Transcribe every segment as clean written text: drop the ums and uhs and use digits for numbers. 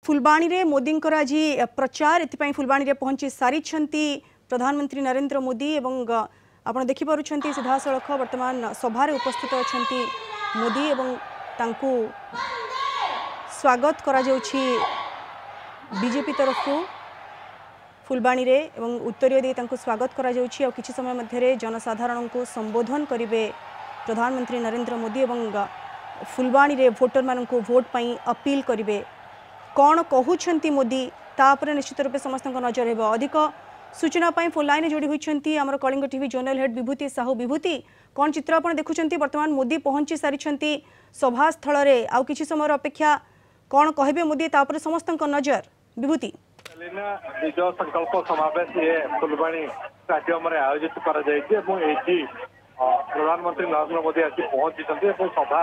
फुलबाणी रे मोदी आज प्रचार एथपाई फुलबाणी रे पहुंची सारी प्रधानमंत्री नरेंद्र मोदी एवं आपण देखि पारुछंती सीधा सड़क वर्तमान सभारे उपस्थित अछंती मोदी एवं तांकू स्वागत करा जाउछि बीजेपी तरफ फुलबाणी रे एवं उत्तरीय दे तांकू स्वागत करा जाउछि और किछि समय मध्यरे जनसाधारण को संबोधन करिवे प्रधानमंत्री नरेंद्र मोदी एवं फुलबाणी रे वोटर मान को वोट पई अपील करिवे कौन कहउछंती मोदी तापर निश्चित रूपे समस्त नजर हेब। अधिक सूचना पाई फोन लाइन जोड़ी होइछंती हमर कलिंग टीवी जोनल हेड विभूति साहू। विभूति कौन चित्र आपण देखुछंती वर्तमान मोदी पहुंची सारिछंती सभा स्थल रे आउ किछि समय अपेक्षा कौन कहबे मोदी तापर समस्त नजर विभूति विजय संकल्प समावेश ये फुलबाणी स्टेडियम रे आयोजित करा जायछि एवं एठी प्रधानमंत्री नरेंद्र मोदी आसी पहुंची सभा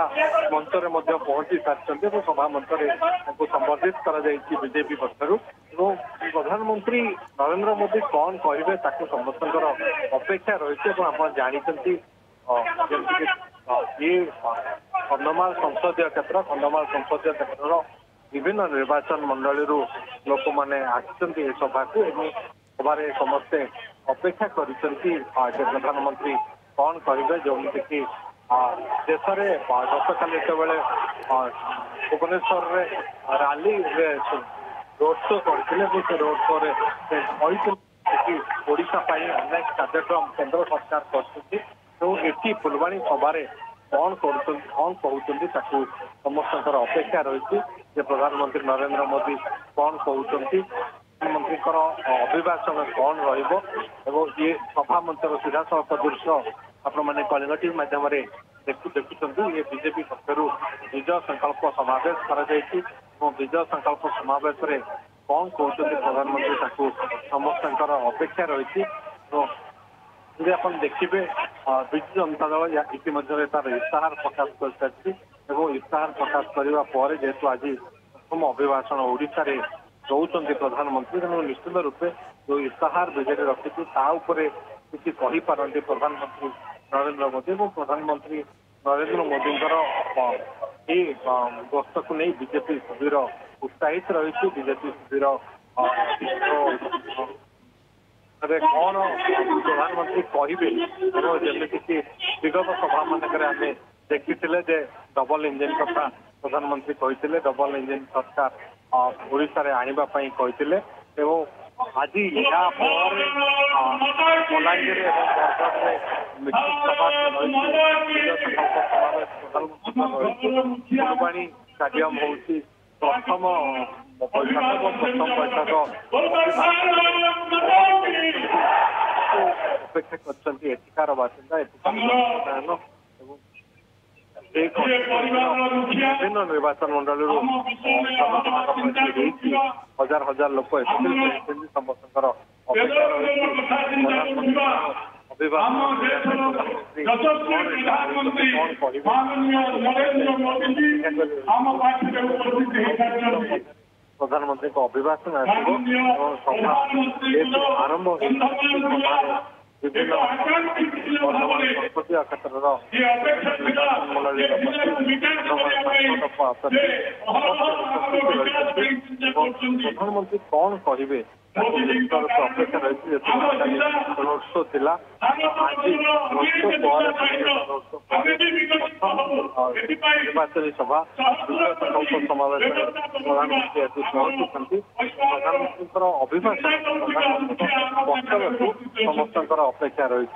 मंच में पहुंची सारी सभा मंच में संबर्धित करा बीजेपी पक्षर प्रधानमंत्री नरेंद्र मोदी कौन कहे समस्त अपेक्षा रही आप जानते ये कंधमाल संसदीय क्षेत्र विभिन्न निर्वाचन मंडली लोक मैंने आसी सभा को सभार समस्ते अपेक्षा कर प्रधानमंत्री कौन कहे जमीक कि देश में गतकाली जो भुवनेश्वर रैली रोड शो करते रोड शो ओडिशा अनेक कार्यक्रम केंद्र सरकार कर फुलबाणी सभार कौन कहते समस्त अपेक्षा रही प्रधानमंत्री नरेंद्र मोदी कौन कहते प्रधानमंत्री अभिभाषण कौन ये सभा मंचर सीधा सड़क दृश्य आपण मैंने कलिंग टीवी माध्यम देखुं ये बीजेपी पक्षर विजय संकल्प समावेश कर विजय संकल्प समावेश रे कौन कहते प्रधानमंत्री समस्त अपेक्षा रही यदि आप देखिए विजु जनता दल इतिमध्य तार इस्ताहार प्रकाश कर सारी इस्ताहार प्रकाश करने पर जेहेतु आज प्रथम अभिभाषण ओडिशा रे दौरान प्रधानमंत्री तेणु निश्चित रूपे जो इस्ताहार विजेडी रखी किसी कहीपारती प्रधानमंत्री नरेंद्र मोदी और प्रधानमंत्री नरेंद्र मोदी गस्त को नहीं बीजेपी शिविर उत्साहित रही बीजेपी शिविर कौन प्रधानमंत्री कहे जमीक विगत सभा मानक देखी डबल इंजिन कथा प्रधानमंत्री कहते डबल इंजिन सरकार ओडिशा रे आनिबा पई कहते आज बलांगीर फुलबाणी स्टेडियम हूँ प्रथम बैठक अपेक्षा कर बासिंदा विभिन्न निर्वाचन मंडल हजार हजार लोक समस्त प्रधानमंत्री अभिभाषण आरंभ विभिन्न संसदीय क्षेत्र प्रधानमंत्री कौन कहे अपेक्षा रही रोड शो थिला निर्वाचन सभा संकल्प समावेश प्रधानमंत्री आज पहुंचुंट प्रधानमंत्री अभिभाषण समस्त अपेक्षा रही।